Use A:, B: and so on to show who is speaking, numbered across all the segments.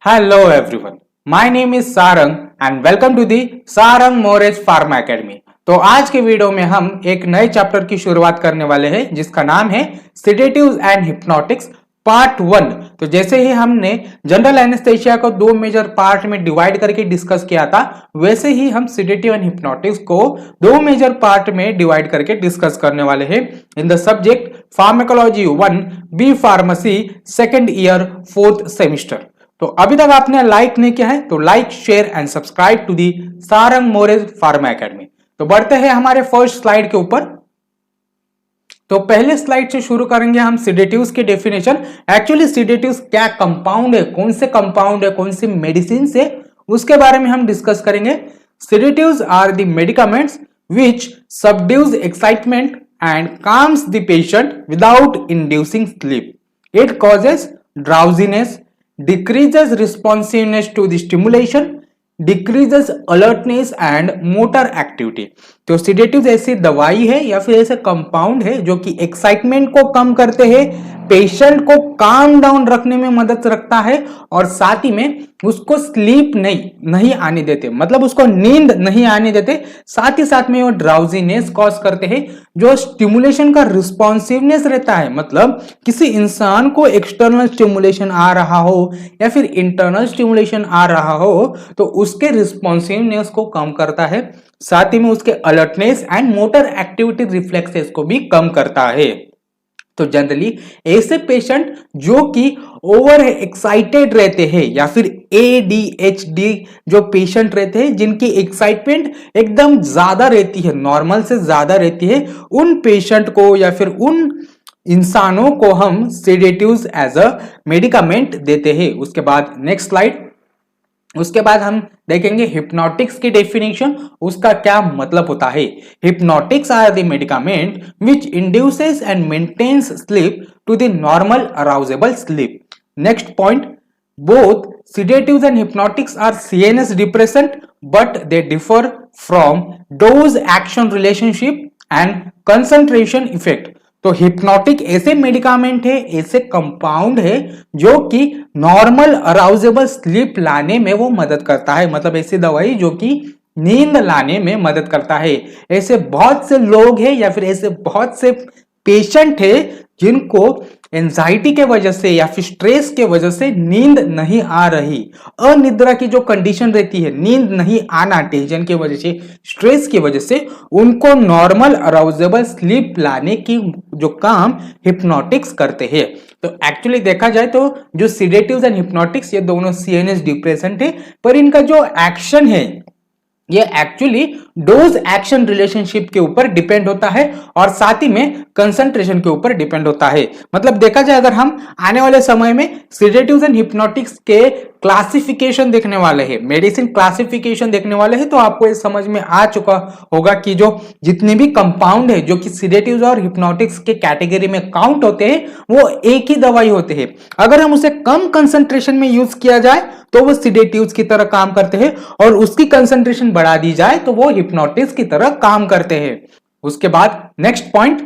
A: Hello everyone, my name is Sarang and welcome to the Sarang Morej Pharma Academy। तो आज के video में हम एक नए चैप्टर की शुरुआत करने वाले हैं जिसका नाम है सेडेटिव्स एंड हिप्नोटिक्स पार्ट 1। तो जैसे ही हमने जनरल एनेस्थेसिया को दो मेजर पार्ट में डिवाइड करके डिस्कस किया था, वैसे ही हम सेडेटिव एंड हिप्नोटिक्स को दो मेजर पार्ट में डिवाइड करके डिस्कस करने वाले हैं in the subject pharmacology 1 B pharmacy second year 4th semester. तो अभी तक आपने लाइक नहीं किया है तो like share and subscribe to the Sarang मोरेज फार्मा एकेडमी। तो बढ़ते हैं हमारे फर्स्ट स्लाइड के ऊपर। तो पहले स्लाइड से शुरू करेंगे हम सेडेटिव्स की डेफिनेशन। एक्चुअली सेडेटिव्स क्या कंपाउंड है, कौन से कंपाउंड है, कौन सी मेडिसिन से, उसके बारे में हम डिस्कस करेंगे। Sedatives are the medicaments which subdues excitement and calms the patient without inducing sleep. It causes drowsiness, decreases responsiveness to the stimulation, decreases alertness and motor activity। तो सेडेटिव्स ऐसी दवाई है या फिर ऐसे कंपाउंड है जो कि एक्साइटमेंट को कम करते हैं, पेशेंट को काम डाउन रखने में मदद रखता है और साथ ही में उसको स्लीप नहीं आने देते, मतलब उसको नींद नहीं आने देते। साथ ही साथ में वो ड्राउजीनेस कॉज करते हैं। जो स्टिमुलेशन का रिस्पॉन्सिवनेस रहता है, मतलब किसी इंसान को एक्सटर्नल स्टिमुलेशन आ रहा हो या फिर इंटरनल स्टिमुलेशन आ रहा हो तो उसके रिस्पॉन्सिवनेस को कम करता है। साथ ही में उसके alertness and motor activity reflexes को भी कम करता है। तो जनरली ऐसे पेशेंट जो कि ओवर एक्साइटेड रहते हैं या फिर ADHD जो पेशेंट रहते हैं जिनकी एक्साइटमेंट एकदम ज्यादा रहती है, नॉर्मल से ज्यादा रहती है, उन पेशेंट को या फिर उन इंसानों को हम सेडेटिव्स एज अ मेडिकामेंट देते हैं। उसके बाद नेक्स्ट स्लाइड। उसके बाद हम देखेंगे हिप्नोटिक्स की डेफिनेशन, उसका क्या मतलब होता है। Hypnotics are the medicament which induces and maintains sleep to the normal arousable sleep. Next point, both sedatives and hypnotics are CNS depressant but they differ from dose action relationship and concentration effect। तो hypnotic ऐसे medicament है, ऐसे compound है जो कि normal arousable sleep लाने में वो मदद करता है, मतलब ऐसी दवाई जो कि नींद लाने में मदद करता है। ऐसे बहुत से लोग हैं या फिर ऐसे बहुत से पेशेंट है जिनको एंजाइटी के वजह से या फिर स्ट्रेस के वजह से नींद नहीं आ रही, अनिद्रा की जो कंडीशन रहती है, नींद नहीं आना टेंशन की वजह से, स्ट्रेस की वजह से, उनको नॉर्मल अराउजेबल स्लीप लाने की जो काम हिप्नोटिक्स करते हैं। तो एक्चुअली देखा जाए तो जो सेडेटिव्स एंड हिप्नोटिक्स ये दोनों CNS डिप्रेसेंट है, पर इनका जो एक्शन है ये एक्चुअली डोज एक्शन रिलेशनशिप के ऊपर डिपेंड होता है और साथ ही में कंसंट्रेशन के ऊपर डिपेंड होता है। मतलब देखा जाए अगर हम आने वाले समय में सेडेटिव्स एंड हिप्नोटिक्स के क्लासिफिकेशन देखने वाले हैं, मेडिसिन क्लासिफिकेशन देखने वाले हैं, तो आपको ये समझ में आ चुका होगा कि जो जितने भी कंपाउंड है जो कि सेडेटिव्स और हिप्नोटिक्स के कैटेगरी में काउंट होते हैं वो एक ही दवाई होते हैं। अगर हम उसे कम कंसंट्रेशन में यूज किया जाए तो वो सेडेटिव्स की तरह काम करते हैं और उसकी कंसंट्रेशन बढ़ा दी जाए तो वो हिप्नोटिक्स की तरह काम करते हैं। उसके बाद नेक्स्ट पॉइंट,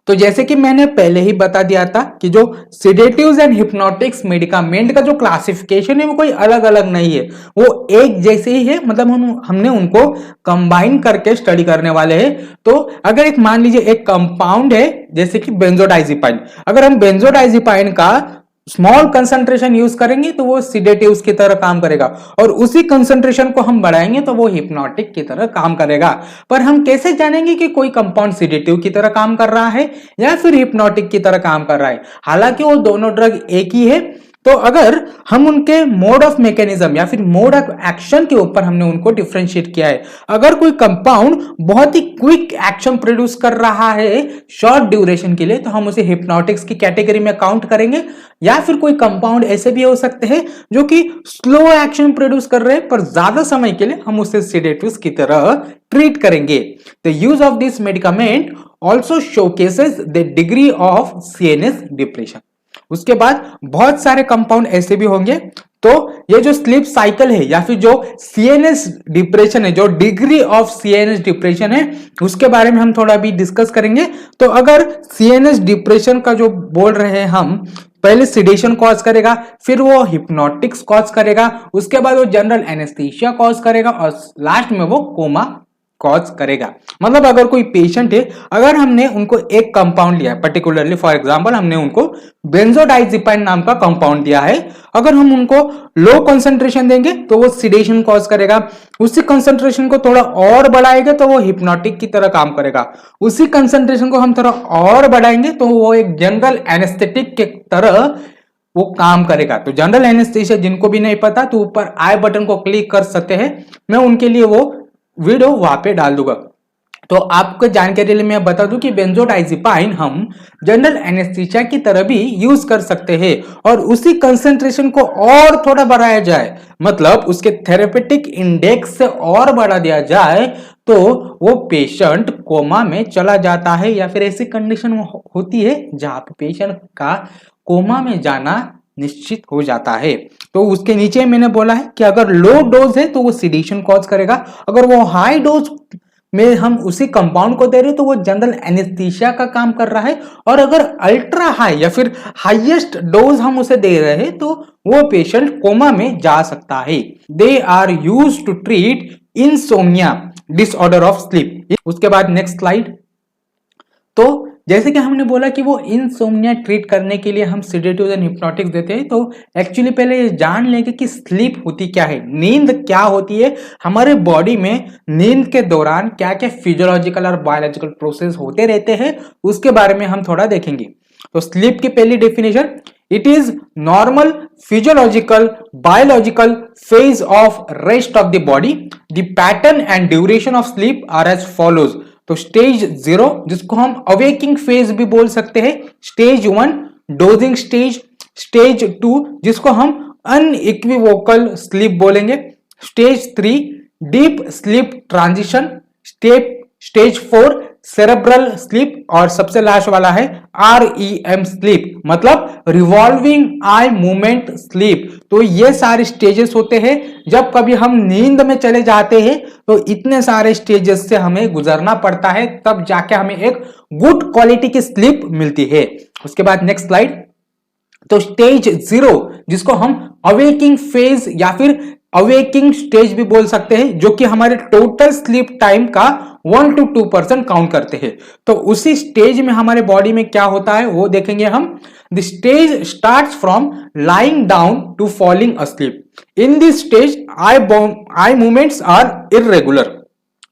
A: तो जैसे कि मैंने पहले ही बता दिया था कि जो सेडेटिव्स एंड हिप्नोटिक्स मेडिकामेंट का जो क्लासिफिकेशन है वो कोई अलग अलग नहीं है, वो एक जैसे ही है, मतलब हमने उनको कंबाइन करके स्टडी करने वाले हैं। तो अगर एक मान लीजिए एक कंपाउंड है जैसे कि बेंजोडाइजिपाइन, अगर हम बेंजोडाइजिपाइन का स्मॉल कंसंट्रेशन यूज करेंगे तो वो सेडेटिव्स की तरह काम करेगा और उसी कंसंट्रेशन को हम बढ़ाएंगे तो वो हिप्नोटिक की तरह काम करेगा। पर हम कैसे जानेंगे कि कोई कंपाउंड सेडेटिव की तरह काम कर रहा है या फिर हिप्नोटिक की तरह काम कर रहा है, हालांकि वो दोनों ड्रग एक ही है। तो अगर हम उनके मोड ऑफ मैकेनिज्म या फिर मोड ऑफ एक्शन के ऊपर हमने उनको डिफरेंशिएट किया है, अगर कोई कंपाउंड बहुत ही क्विक एक्शन प्रोड्यूस कर रहा है शॉर्ट ड्यूरेशन के लिए तो हम उसे हिप्नोटिक्स की कैटेगरी में काउंट करेंगे, या फिर कोई कंपाउंड ऐसे भी हो सकते हैं जो कि स्लो एक्शन प्रोड्यूस कर रहे हैं पर ज्यादा समय के लिए हम उसे सेडेटिव्स की तरह ट्रीट करेंगे। The use of this medicament also showcases the degree of CNS depression. उसके बाद बहुत सारे कंपाउंड ऐसे भी होंगे, तो ये जो स्लीप साइकिल है या फिर जो CNS डिप्रेशन है, जो डिग्री ऑफ CNS डिप्रेशन है, उसके बारे में हम थोड़ा भी डिस्कस करेंगे। तो अगर CNS डिप्रेशन का जो बोल रहे हैं हम, पहले सिडेशन कॉज करेगा, फिर वो हिप्नोटिक्स कॉज करेगा, उसके बाद वो जनरल एनेस्थीसिया कॉज करेगा और लास्ट में वो कोमा कॉज करेगा। मतलब अगर कोई पेशेंट है, अगर हमने उनको एक कंपाउंड लिया है, पर्टिकुलरली फॉर एग्जांपल हमने उनको बेंजोडाइजिपाइन नाम का कंपाउंड दिया है, अगर हम उनको लो कंसंट्रेशन देंगे तो वो सिडेशन कॉज करेगा, उसी कंसंट्रेशन को थोड़ा और बढ़ाएंगे तो वो हिप्नोटिक की तरह काम करेगा, उसी कंसंट्रेशन को हम थोड़ा और बढ़ाएंगे तो वो एक जनरल एनेस्थेटिक के तरह वो काम करेगा। तो जनरल एनेस्थीसिया जिनको भी नहीं पता तो ऊपर आई बटन को क्लिक कर सकते हैं, मैं उनके लिए वो वीडियो वहां पे डाल दूंगा। तो आपको जानकारी लिए मैं बता दूं कि बेंजोडाइजिपाइन हम जनरल एनेस्थीसिया की तरह भी यूज कर सकते हैं और उसी कंसंट्रेशन को और थोड़ा बढ़ाया जाए, मतलब उसके थेरेपेटिक इंडेक्स से और बढ़ा दिया जाए तो वो पेशेंट कोमा में चला जाता है, या फिर ऐसी कंडीशन होती है जहां पे पेशेंट का कोमा में जाना निश्चित हो जाता है। तो उसके नीचे मैंने बोला है कि अगर लो डोज है तो वो सिडेशन कॉज करेगा, अगर वो हाई डोज में हम उसी कंपाउंड को दे रहे हैं तो वो जनरल एनेस्थीसिया का काम कर रहा है, और अगर अल्ट्रा हाई या फिर हाईएस्ट डोज हम उसे दे रहे हैं तो वो पेशेंट कोमा में जा सकता है। They are used to treat insomnia disorder of sleep. उसके बाद नेक्स्ट स्लाइड। तो जैसे कि हमने बोला कि वो इंसोम्निया ट्रीट करने के लिए हम सिडेटिव्स एंड हिप्नोटिक्स देते हैं, तो एक्चुअली पहले ये जान लेंगे कि स्लीप होती क्या है, नींद क्या होती है, हमारे बॉडी में नींद के दौरान क्या क्या फिजियोलॉजिकल और बायोलॉजिकल प्रोसेस होते रहते हैं, उसके बारे में हम थोड़ा देखेंगे। तो स्लीप की पहली definition, it is normal physiological biological phase of rest of the body. The pattern and duration of sleep are as follows. तो स्टेज 0 जिसको हम अवेकिंग फेज भी बोल सकते हैं, स्टेज 1 डोजिंग स्टेज, स्टेज 2 जिसको हम अनइक्विवोकल स्लीप बोलेंगे, stage 3 deep sleep transition, stage 4 cerebral sleep, और सबसे लास्ट वाला है REM स्लीप मतलब रिवॉल्विंग आई मूवमेंट स्लीप। तो ये सारे स्टेजेस होते हैं। जब कभी हम नींद में चले जाते हैं तो इतने सारे स्टेजेस से हमें गुजरना पड़ता है, तब जाके हमें एक गुड क्वालिटी की स्लीप मिलती है। उसके बाद नेक्स्ट स्लाइड। तो स्टेज 0 जिसको हम अवेकिंग फेज या फिर अवेकिंग स्टेज भी बोल सकते हैं, जो कि हमारे टोटल स्लीप टाइम का 1 to 2% काउंट करते हैं। तो उसी स्टेज में हमारे बॉडी में क्या होता है वो देखेंगे हम। The stage starts from lying down to falling asleep. In this stage eye movements are irregular.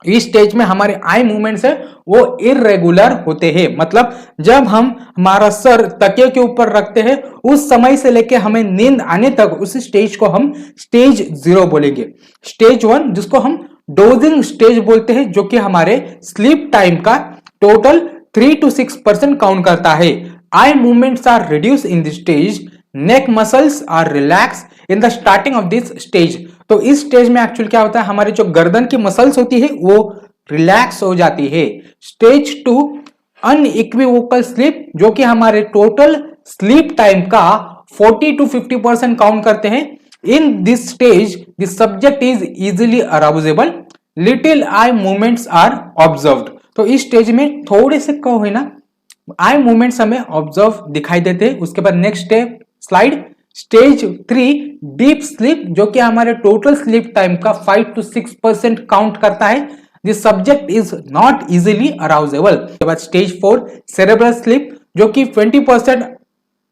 A: इस स्टेज में हमारे आई मूवमेंट्स है वो इरेगुलर होते हैं, मतलब जब हम हमारा सर तकिए के ऊपर रखते हैं उस समय से लेके हमें नींद आने तक उस स्टेज को हम स्टेज 0 बोलेंगे। स्टेज 1 जिसको हम डोजिंग स्टेज बोलते हैं, जो कि हमारे स्लीप टाइम का टोटल 3 to 6% काउंट करता है। Eye movements are reduce in this stage, neck muscles are relax in the starting of this stage. तो इस स्टेज में एक्चुअली क्या होता है, हमारी जो गर्दन की मसल्स होती है वो रिलैक्स हो जाती है। स्टेज 2 अनइक्विवोकल स्लीप, जो कि हमारे टोटल स्लीप टाइम का 40 to 50% काउंट करते हैं। In this stage the subject is easily arousable, little eye movements are observed. तो इस स्टेज में थोड़े से कहो है ना आई मूवमेंट्स हमें ऑब्जर्व दिखाई देते हैं। उसके बाद next slide. Stage 3 deep sleep, जो कि हमारे टोटल स्लीप टाइम का 5 to 6% काउंट करता है। This subject is not easily arousable. उसके बाद स्टेज 4 सेरेब्रल स्लीप, जो कि 20%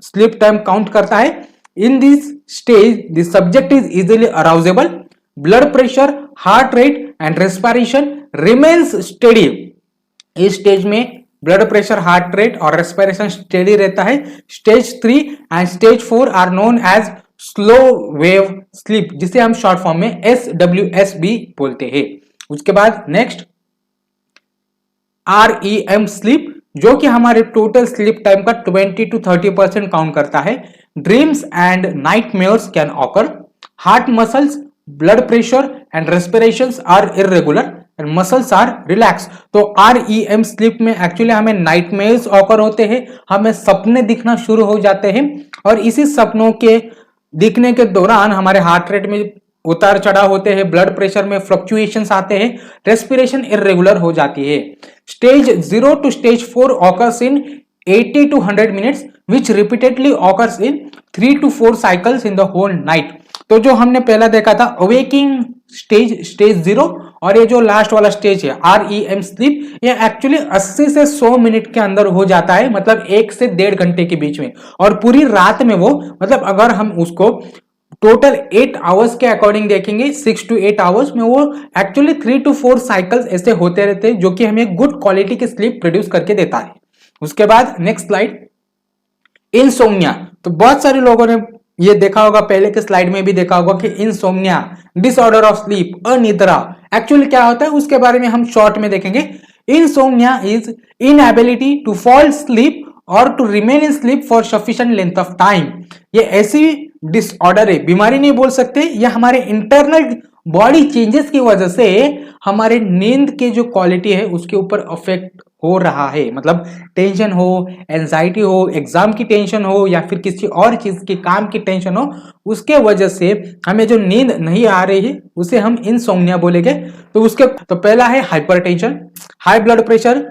A: स्लीप टाइम काउंट करता है। In this stage the subject is easily arousable, blood pressure, heart rate and respiration remains steady. इस स्टेज में ब्लड प्रेशर, हार्ट रेट और respiration steady रहता है। Stage 3 and stage 4 are known as slow wave sleep, जिसे हम short form में SWS भी बोलते हैं। उसके बाद नेक्स्ट REM स्लीप, जो कि हमारे टोटल स्लीप टाइम का 20 to 30% काउंट करता है। Dreams and nightmares can occur, heart muscles, blood pressure and respirations are irregular and muscles are relax. तो REM स्लीप में एक्चुअली हमें नाइटमेयर्स ऑकर होते हैं, हमें सपने दिखना शुरू हो जाते हैं, और इसी सपनों के दिखने के दौरान हमारे हार्ट रेट में उतार चढ़ाव होते हैं, ब्लड प्रेशर में फ्लक्चुएशंस आते हैं, रेस्पिरेशन इरेगुलर हो जाती है। Stage 0 to stage 4 occurs in 80 to 100 minutes which repeatedly occurs in 3 to 4 cycles in the whole night। तो जो हमने पहला देखा था अवेकिंग स्टेज 0 और ये जो लास्ट वाला स्टेज है REM स्लीप, ये एक्चुअली 80 से 100 मिनट के अंदर हो जाता है, मतलब 1 से 1.5 घंटे के बीच में। और पूरी रात में वो, मतलब अगर हम उसको टोटल 8 आवर्स के अकॉर्डिंग देखेंगे, 6 to 8 आवर्स में वो एक्चुअली 3 to 4 साइकिल्स ऐसे होते रहते हैं, जो कि हमें गुड क्वालिटी की स्लीप प्रोड्यूस करके देता है। उसके बाद नेक्स्ट स्लाइड, इंसोम्निया। तो बहुत सारे लोगों ने ये देखा होगा, पहले के स्लाइड में भी देखा होगा कि इंसोम्निया, डिसऑर्डर ऑफ स्लीप, अनिद्रा एक्चुअली क्या होता है उसके बारे में हम शॉर्ट में देखेंगे। Insomnia is inability to fall sleep और to remain in sleep for sufficient length of time. ये ऐसी डिसऑर्डर है, बीमारी नहीं बोल सकते, यह हमारे इंटरनल बॉडी चेंजेस की वजह से हमारे नींद के जो क्वालिटी है उसके ऊपर अफेक्ट हो रहा है। मतलब टेंशन हो, एंजाइटी हो, एग्जाम की टेंशन हो या फिर किसी और चीज के काम की टेंशन हो, उसके वजह से हमें जो नींद नहीं आ रही है उसे हम इंसोम्निया बोलेंगे। तो पहला है हाइपरटेंशन, हाई ब्लड प्रेशर,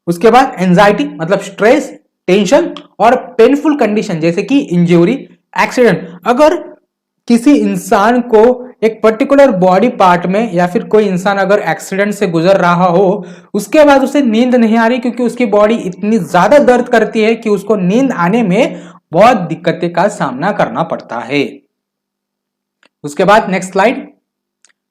A: उसके बाद एंजाइटी मतलब स्ट्रेस, टेंशन और पेनफुल कंडीशन जैसे कि इंजरी, एक्सीडेंट। अगर किसी इंसान को एक पर्टिकुलर बॉडी पार्ट में या फिर कोई इंसान अगर एक्सीडेंट से गुजर रहा हो, उसके बाद उसे नींद नहीं आ रही क्योंकि उसकी बॉडी इतनी ज्यादा दर्द करती है कि उसको नींद आने में बहुत दिक्कतें का सामना करना पड़ता है। उसके बाद next slide,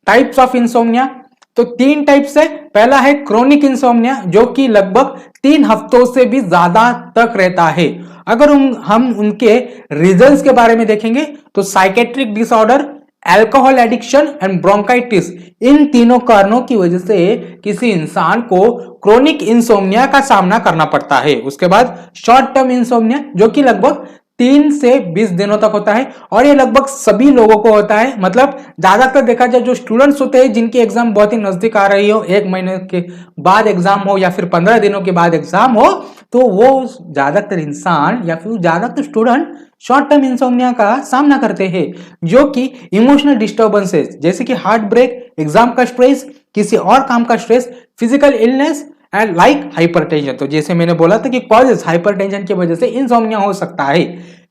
A: types of insomnia. तो 3 टाइप्स है। पहला है क्रोनिक इंसोम्निया जो कि लगभग 3 हफ्तों से भी ज्यादा तक रहता है। अगर हम उनके रीजंस के बारे में देखेंगे तो psychiatric disorder, alcohol addiction and bronchitis, इन तीनों कारणों की वजह से किसी इंसान को क्रोनिक इंसोम्निया का सामना करना पड़ता है। उसके बाद शॉर्ट टर्म इंसोम्निया जो कि लगभग 3 से 20 दिनों तक होता है और ये लगभग सभी लोगों को होता है। मतलब ज्यादातर देखा जाए जो स्टूडेंट्स होते हैं जिनकी एग्जाम बहुत ही नजदीक आ रही हो, 1 महीने के बाद एग्जाम हो या फिर 15 दिनों के बाद एग्जाम हो, तो वो ज्यादातर इंसान या फिर ज्यादातर स्टूडेंट शॉर्ट टर्म इंसोम्निया का सामना करते हैं, जो कि इमोशनल डिस्टर्बेंसेस जैसे कि हार्ट ब्रेक, एग्जाम का स्ट्रेस, किसी और काम का stress, physical illness and like hypertension. तो जैसे मैंने बोला था कि कॉजेस हाइपरटेंशन की वजह से इंसोम्निया हो सकता है।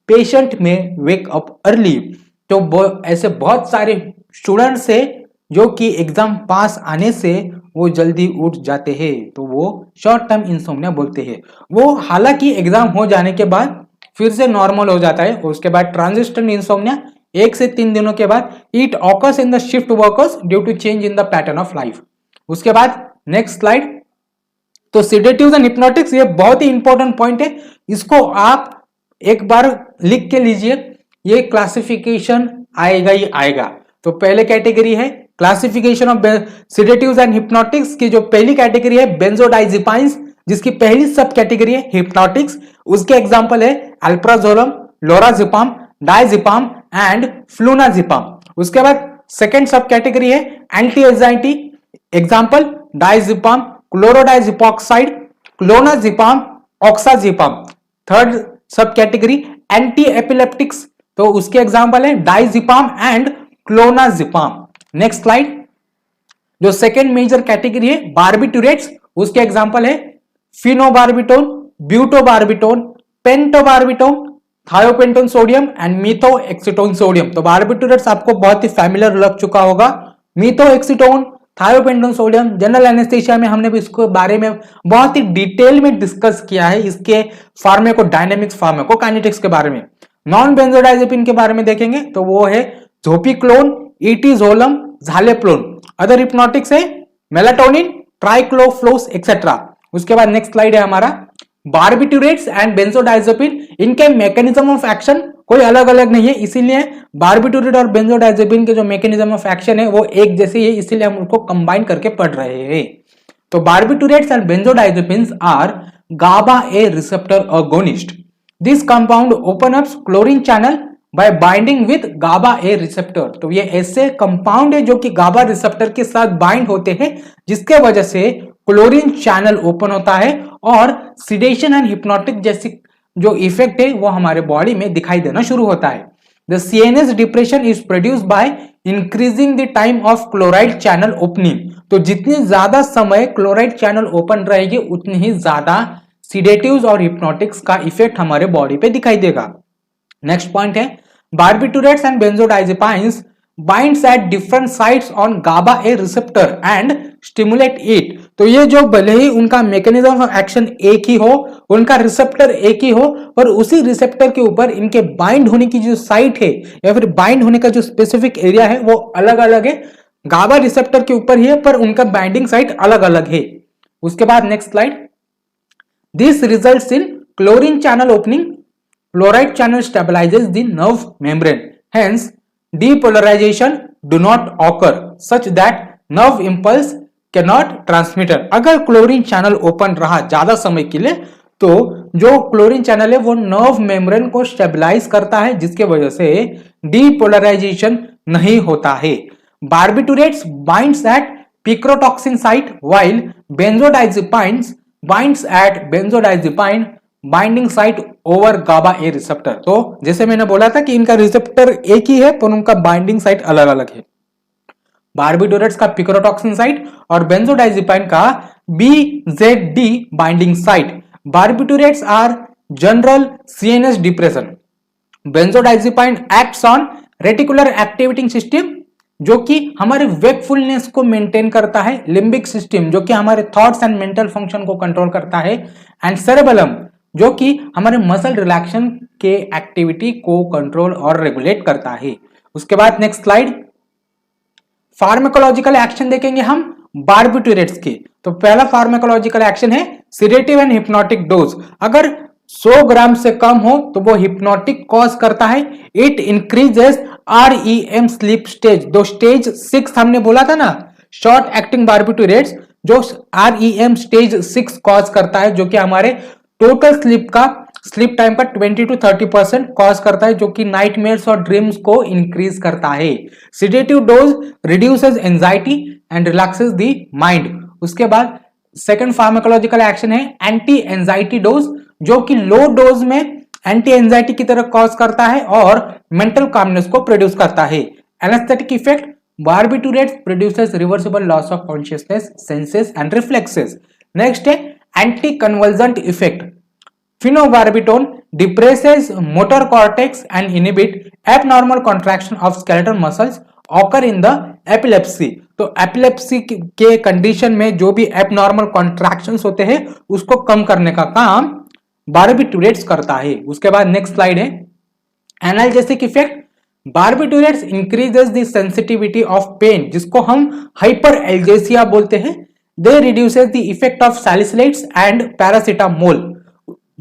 A: पेशेंट में वेक अप अर्ली, तो ऐसे बहुत सारे स्टूडेंट्स है जो कि एग्जाम पास आने से वो जल्दी उठ जाते हैं, तो वो शॉर्ट टर्म इंसोम्निया बोलते हैं। वो हालांकि एग्जाम हो जाने के बाद फिर से नॉर्मल हो जाता है। उसके बाद ट्रांजिशन इंसोम्निया 1 से 3 दिनों के बाद, it occurs in the shift workers due to change in the pattern of life. उसके बाद नेक्स्ट स्लाइड, तो सिडेटिव्स एंड हिप्नोटिक्स, ये बहुत ही इंपॉर्टेंट पॉइंट है, इसको आप एक बार लिख के लीजिए, ये क्लासिफिकेशन आएगा ही आएगा। तो पहले कैटेगरी है classification of sedatives and hypnotics की, जो पहली कैटेगरी है बेंजोडाइजिपाइन्स, जिसकी पहली सब कैटेगरी है हिप्नोटिक्स। उसके एग्जांपल है अल्प्राजोलम, लोराजिपाम, डायजिपाम एंड फ्लूनाजिपाम। उसके बाद सेकंड सब कैटेगरी है anti anxiety, example diazepam, chlordiazepoxide, clonazepam, oxazepam. Third sub category anti epileptics, तो उसके एग्जांपल है diazepam and clonazepam. Next slide, जो सेकेंड मेजर कैटेगरी है बार्बिटूरेट्स, उसके एग्जांपल है phenobarbitone, butobarbitone, pentobarbitone, thiopentone sodium and methohexitone sodium. तो barbiturates आपको बहुत ही फैमिलियर लग चुका होगा। Methohexitone, thiopentone sodium, general anaesthesia में हमने भी इसके बारे में बहुत ही डिटेल में डिस्कस किया है, इसके फार्माकोडायनेमिक्स, फार्माकोकाइनेटिक्स के बारे में। नॉन बेंजोडाइजेपिन के बारे में देखेंगे तो वो है झोपिक्लोन, इटिजोलम, झालेप्लोन। अदर हिप्नोटिक्स है मेलाटोनिन, ट्राइक्लोफ्लोस एक्सेट्रा। उसके बाद नेक्स्ट स्लाइड है हमारा बार्बिटूरेट्स एंड बेंजोडाइजेपिन, इनके मैकेनिज्म ऑफ एक्शन कोई अलग अलग नहीं है, इसीलिए बार्बिटूरेट और बेंजोडाइजेपिन के जो मैकेनिज्म ऑफ एक्शन है वो एक जैसे ही है, इसीलिए हम उनको कंबाइन करके पढ़ रहे हैं। तो barbiturates and benzodiazepines are GABA A receptor agonist. This compound open up chlorine channel by binding with GABA A receptor. तो ये ऐसे कंपाउंड है जो कि GABA रिसेप्टर के साथ बाइंड होते हैं, जिसके वजह से क्लोरीन चैनल ओपन होता है और सिडेशन एंड हिप्नोटिक जैसी जो इफेक्ट है वो हमारे बॉडी में दिखाई देना शुरू होता है। The CNS depression is produced by increasing the time of chloride channel opening. तो जितनी ज्यादा समय क्लोराइड चैनल ओपन रहेगी उतनी ही ज्यादा सीडेटिव्स और हिप्नोटिक्स का इफेक्ट हमारे बॉडी पे दिखाई देगा। नेक्स्ट पॉइंट है barbiturates and benzodiazepines binds at different sites on GABA A receptor and stimulate it. तो ये जो भले ही उनका मैकेनिज्म ऑफ एक्शन एक ही हो, उनका रिसेप्टर एक ही हो, पर उसी रिसेप्टर के ऊपर इनके बाइंड होने की जो साइट है या फिर बाइंड होने का जो स्पेसिफिक एरिया है वो अलग अलग है। गाबा रिसेप्टर के ऊपर ही है पर उनका बाइंडिंग साइट अलग अलग है। उसके बाद next slide, this results in chlorine channel opening, chloride channel stabilizes the nerve membrane, hence depolarization do not occur such that nerve impulse cannot transmitter। अगर क्लोरीन चैनल ओपन रहा ज्यादा समय के लिए तो जो क्लोरीन चैनल है वो नर्व मेम्ब्रेन को स्टेबलाइज करता है, जिसके वजह से डीपोलराइजेशन नहीं होता है। Barbiturates binds at picrotoxin site while benzodiazepines binds at benzodiazepine binding site over GABA A receptor. तो जैसे मैंने बोला था कि इनका रिसेप्टर एक ही है पर उनका बाइंडिंग साइट अलग अलग है। बार्बिटूरेट्स का पिक्रोटॉक्सिन साइट और बेंजोडाइजेपाइन का BZD binding site. Barbiturates are general CNS depression. Benzodiazepine acts on reticular activating system जो कि हमारे वेकफुलनेस को मेंटेन करता है, लिम्बिक सिस्टम जो कि हमारे थॉट्स एंड मेंटल फंक्शन को कंट्रोल करता है, एंड सेरेबेलम जो कि हमारे मसल रिलैक्सेशन के एक्टिविटी को कंट्रोल और रेगुलेट करता है। उसके बाद नेक्स्ट स्लाइड, फार्माकोलॉजिकल एक्शन देखेंगे हम बार्बिटूरेट्स के। तो पहला फार्माकोलॉजिकल एक्शन है सीडेटिव एंड हिप्नोटिक डोज। अगर 100 ग्राम से कम हो तो वो हिप्नोटिक कॉज करता है। It increases REM sleep stage. दो स्टेज 6 हमने बोला था ना, शॉर्ट एक्टिंग बार्बिटूरेट्स जो REM स्टेज 6 कॉज करता है, जो कि हमारे टोटल स्लीप टाइम का 20 to 30% कॉज करता है, जो कि नाइटमेयर्स और ड्रीम्स को इंक्रीज करता है। Sedative dose reduces anxiety and relaxes the mind. उसके बाद सेकंड फार्माकोलॉजिकल एक्शन है एंटी एंजाइटी डोज, जो कि लो डोज में एंटी एंजाइटी की तरह कॉज करता है और मेंटल कामनेस को प्रोड्यूस करता है। Anaesthetic effect, barbiturates produces reversible loss of consciousness, senses and reflexes. Next है anti convergent effect, phenobarbital depresses motor cortex and inhibit abnormal contraction of skeletal muscles occur in the epilepsy। तो epilepsy के condition में जो भी abnormal contractions होते हैं उसको कम करने का काम बार्बिटूरेट्स करता है। उसके बाद नेक्स्ट स्लाइड है analgesic effect, barbiturates increases the sensitivity of pain, जिसको हम हाइपर एल्जेसिया बोलते हैं। They reduces the effect of salicylates and paracetamol.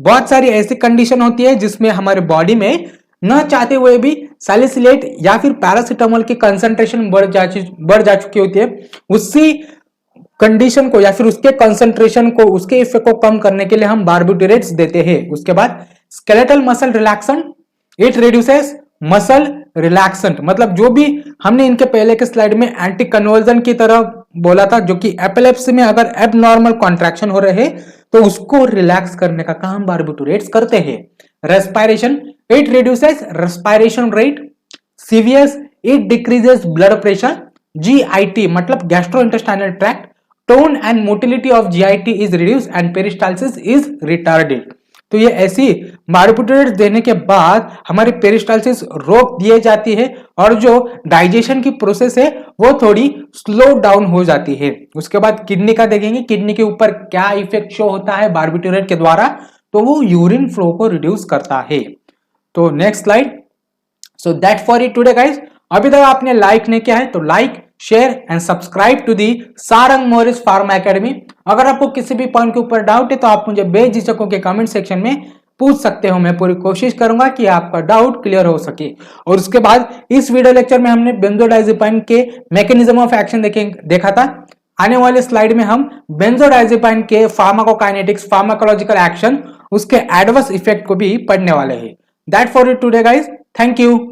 A: बहुत सारी ऐसी कंडीशन होती है जिसमें हमारे बॉडी में न चाहते हुए भी सैलिसिलेट या फिर पैरासिटामोल की कंसंट्रेशन बढ़ जा चुकी होती है। उसी कंडीशन को या फिर उसके कंसंट्रेशन को, उसके इफेक्ट को कम करने के लिए हम बार्बिटूरेट्स देते हैं। उसके बाद skeletal muscle relaxant, it reduces muscle relaxant, मतलब जो भी हमने इनके पहले के स्लाइड में एंटी कन्वर्जन की तरह बोला था, जो कि एपिलेप्सी में अगर एबनॉर्मल कॉन्ट्रैक्शन हो रहे तो उसको रिलैक्स करने का काम बार्बिटूरेट्स करते हैं। Respiration, it reduces respiration rate. CVS, it decreases blood pressure. GIT मतलब gastrointestinal tract, tone and motility of GIT is reduce and peristalsis is retarded. तो ये ऐसी बार्बिटूरेट्स देने के बाद हमारी पेरिस्टाल्सिस रोक दिए जाती है और जो डाइजेशन की प्रोसेस है वो थोड़ी स्लो डाउन हो जाती है। उसके बाद किडनी का देखेंगे, किडनी के ऊपर क्या इफेक्ट शो होता है बार्बिटूरेट के द्वारा, तो वो यूरिन फ्लो को रिड्यूस करता है। तो next slide, so that for it today guys. अभी तक आपने लाइक नहीं किया है तो like, share and subscribe to the Sarang Morris pharma academy. अगर आपको किसी भी पॉइंट के ऊपर डाउट है तो आप मुझे बेझिझक के कमेंट सेक्शन में पूछ सकते हो। मैं पूरी कोशिश करूंगा कि आपका डाउट क्लियर हो सके। और उसके बाद इस वीडियो लेक्चर में हमने बेंजोडाइजेपाइन के मैकेनिज्म ऑफ एक्शन देखा था। आने वाले स्लाइड में हम बेंजोडाइजेपाइन के फार्माकोकाइनेटिक्स, फार्माकोलॉजिकल एक्शन, उसके एडवर्स इफेक्ट को भी पढ़ने वाले हैं। That for it today guys, thank you.